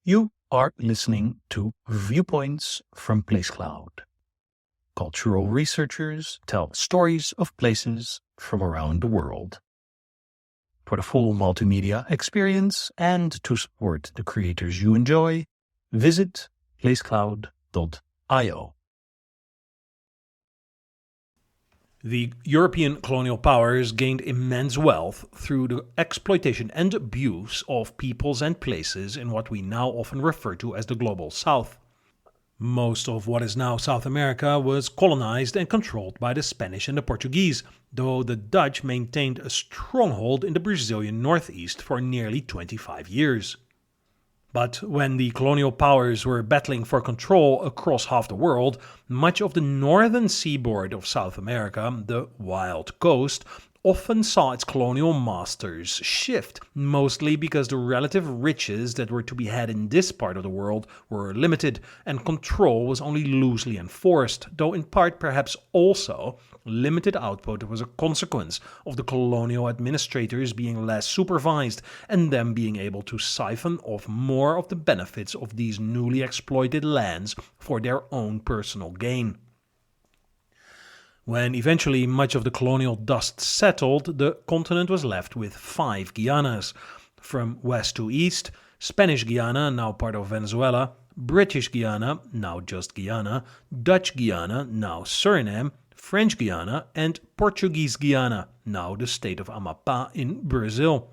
You are listening to Viewpoints from PlaceCloud. Cultural researchers tell stories of places from around the world. For the full multimedia experience and to support the creators you enjoy, visit placecloud.io. The European colonial powers gained immense wealth through the exploitation and abuse of peoples and places in what we now often refer to as the Global South. Most of what is now South America was colonized and controlled by the Spanish and the Portuguese, though the Dutch maintained a stronghold in the Brazilian northeast for nearly 25 years. But when the colonial powers were battling for control across half the world, much of the northern seaboard of South America, the Wild Coast, often saw its colonial masters shift, mostly because the relative riches that were to be had in this part of the world were limited, and control was only loosely enforced, though in part perhaps also limited output was a consequence of the colonial administrators being less supervised and them being able to siphon off more of the benefits of these newly exploited lands for their own personal gain. When eventually much of the colonial dust settled, the continent was left with 5 Guianas. From west to east, Spanish Guyana, now part of Venezuela, British Guyana, now just Guyana, Dutch Guyana, now Suriname, French Guyana, and Portuguese Guyana, now the state of Amapá in Brazil.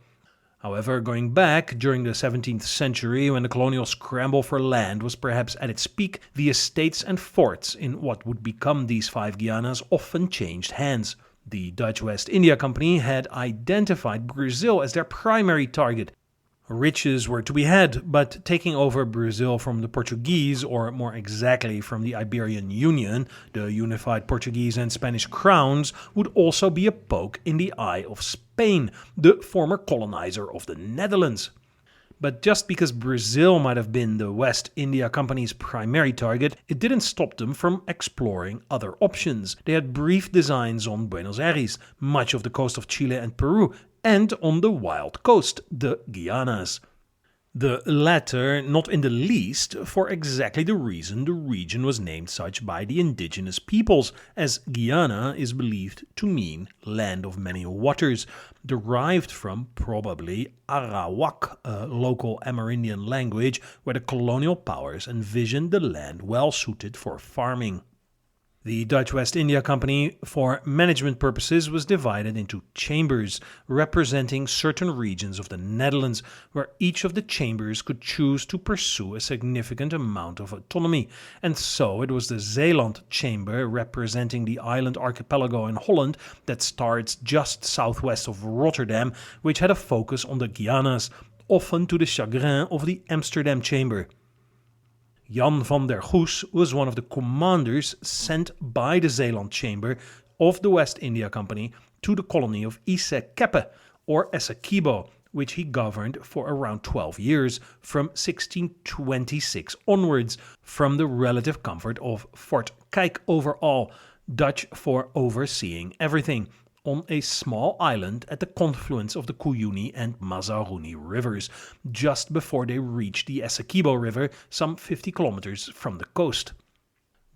However, going back during the 17th century, when the colonial scramble for land was perhaps at its peak, the estates and forts in what would become these 5 Guianas often changed hands. The Dutch West India Company had identified Brazil as their primary target. Riches were to be had, but taking over Brazil from the Portuguese, or more exactly from the Iberian Union, the unified Portuguese and Spanish crowns, would also be a poke in the eye of Spain, the former colonizer of the Netherlands. But just because Brazil might have been the West India Company's primary target, it didn't stop them from exploring other options. They had brief designs on Buenos Aires, much of the coast of Chile and Peru, and on the Wild Coast, the Guianas. The latter not in the least for exactly the reason the region was named such by the indigenous peoples, as Guyana is believed to mean land of many waters, derived from probably Arawak, a local Amerindian language where the colonial powers envisioned the land well suited for farming. The Dutch West India Company, for management purposes, was divided into chambers, representing certain regions of the Netherlands, where each of the chambers could choose to pursue a significant amount of autonomy. And so it was the Zeeland chamber, representing the island archipelago in Holland that starts just southwest of Rotterdam, which had a focus on the Guianas, often to the chagrin of the Amsterdam chamber. Jan van der Goes was one of the commanders sent by the Zeeland Chamber of the West India Company to the colony of Isekepe, or Essequibo, which he governed for around 12 years, from 1626 onwards, from the relative comfort of Fort Kyk-Over-Al, Dutch for overseeing everything, on a small island at the confluence of the Cuyuni and Mazaruni rivers, just before they reach the Essequibo River, some 50 kilometers from the coast.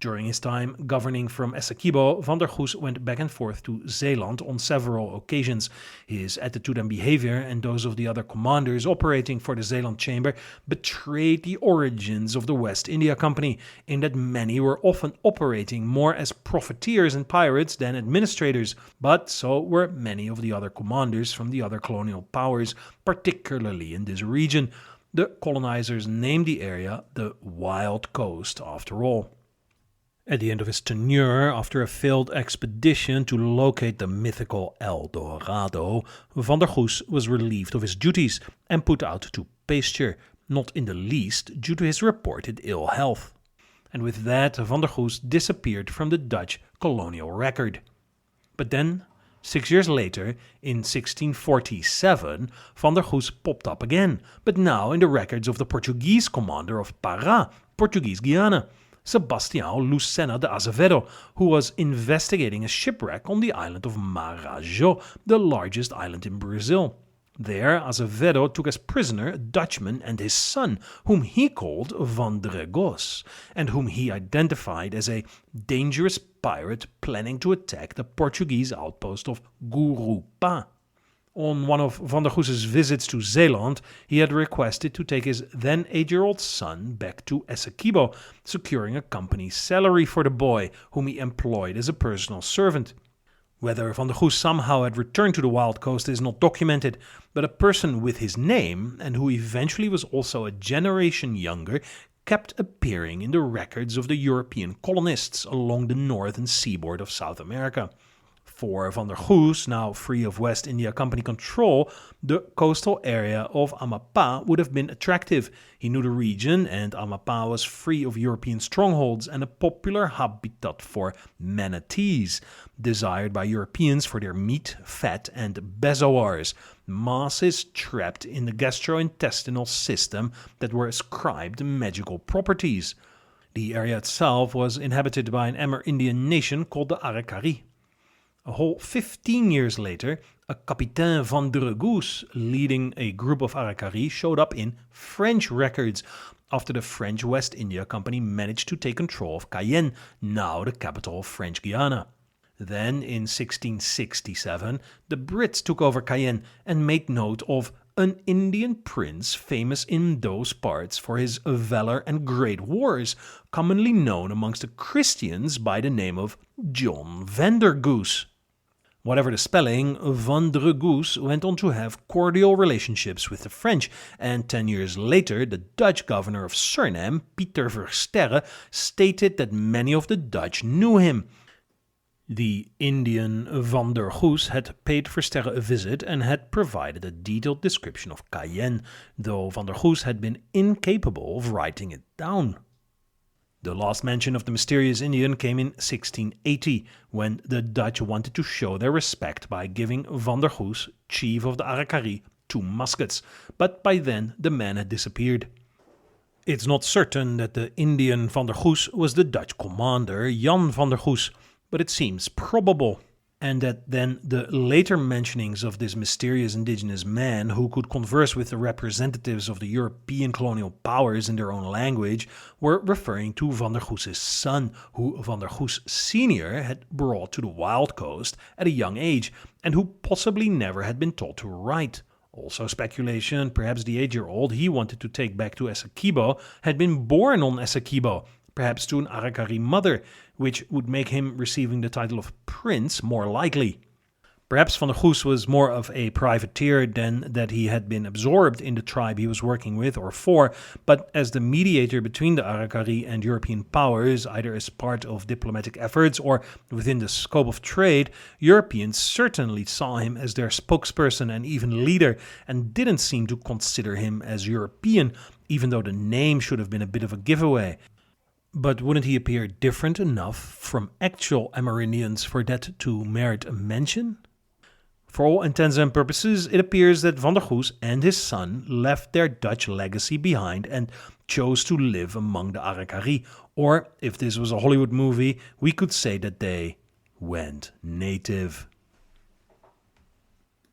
During his time governing from Essequibo, van der Goes went back and forth to Zeeland on several occasions. His attitude and behavior, and those of the other commanders operating for the Zeeland Chamber, betrayed the origins of the West India Company, in that many were often operating more as profiteers and pirates than administrators, but so were many of the other commanders from the other colonial powers, particularly in this region. The colonizers named the area the Wild Coast, after all. At the end of his tenure, after a failed expedition to locate the mythical El Dorado, van der Goes was relieved of his duties and put out to pasture, not in the least due to his reported ill health. And with that, van der Goes disappeared from the Dutch colonial record. But then, 6 years later, in 1647, van der Goes popped up again, but now in the records of the Portuguese commander of Pará, Portuguese Guyana, Sebastião Lucena de Azevedo, who was investigating a shipwreck on the island of Marajó, the largest island in Brazil. There, Azevedo took as prisoner a Dutchman and his son, whom he called Van der Goes, and whom he identified as a dangerous pirate planning to attack the Portuguese outpost of Gurupá. On one of Van der Goes's visits to Zeeland, he had requested to take his then 8-year-old son back to Essequibo, securing a company salary for the boy, whom he employed as a personal servant. Whether Van der Goes somehow had returned to the wild coast is not documented, but a person with his name, and who eventually was also a generation younger, kept appearing in the records of the European colonists along the northern seaboard of South America. For Van der Goes, now free of West India Company control, the coastal area of Amapá would have been attractive. He knew the region, and Amapá was free of European strongholds and a popular habitat for manatees, desired by Europeans for their meat, fat, and bezoars, masses trapped in the gastrointestinal system that were ascribed magical properties. The area itself was inhabited by an Amerindian nation called the Arakari. A whole 15 years later, a Capitaine Van der Goes leading a group of Arakari showed up in French records after the French West India Company managed to take control of Cayenne, now the capital of French Guyana. Then, in 1667, the Brits took over Cayenne and made note of an Indian prince famous in those parts for his valor and great wars, commonly known amongst the Christians by the name of John Van der Goes. Whatever the spelling, Van der Goes went on to have cordial relationships with the French, and 10 years later the Dutch governor of Suriname, Pieter Versterre, stated that many of the Dutch knew him. The Indian Van der Goes had paid Versterre a visit and had provided a detailed description of Cayenne, though Van der Goes had been incapable of writing it down. The last mention of the mysterious Indian came in 1680, when the Dutch wanted to show their respect by giving Van der Goes, chief of the Arakari, 2 muskets, but by then the man had disappeared. It's not certain that the Indian Van der Goes was the Dutch commander Jan van der Goes, but it seems probable, and that then the later mentionings of this mysterious indigenous man who could converse with the representatives of the European colonial powers in their own language were referring to Van der Goes' son, who Van der Goes Sr. had brought to the wild coast at a young age, and who possibly never had been taught to write. Also speculation, perhaps the 8-year-old he wanted to take back to Essequibo had been born on Essequibo, perhaps to an Arakari mother, which would make him receiving the title of prince more likely. Perhaps Van der Goes was more of a privateer than that he had been absorbed in the tribe he was working with or for, but as the mediator between the Arakari and European powers, either as part of diplomatic efforts or within the scope of trade, Europeans certainly saw him as their spokesperson and even leader, and didn't seem to consider him as European, even though the name should have been a bit of a giveaway. But wouldn't he appear different enough from actual Amerindians for that to merit a mention? For all intents and purposes, it appears that Van der Goes and his son left their Dutch legacy behind and chose to live among the Arakari, or if this was a Hollywood movie, we could say that they went native.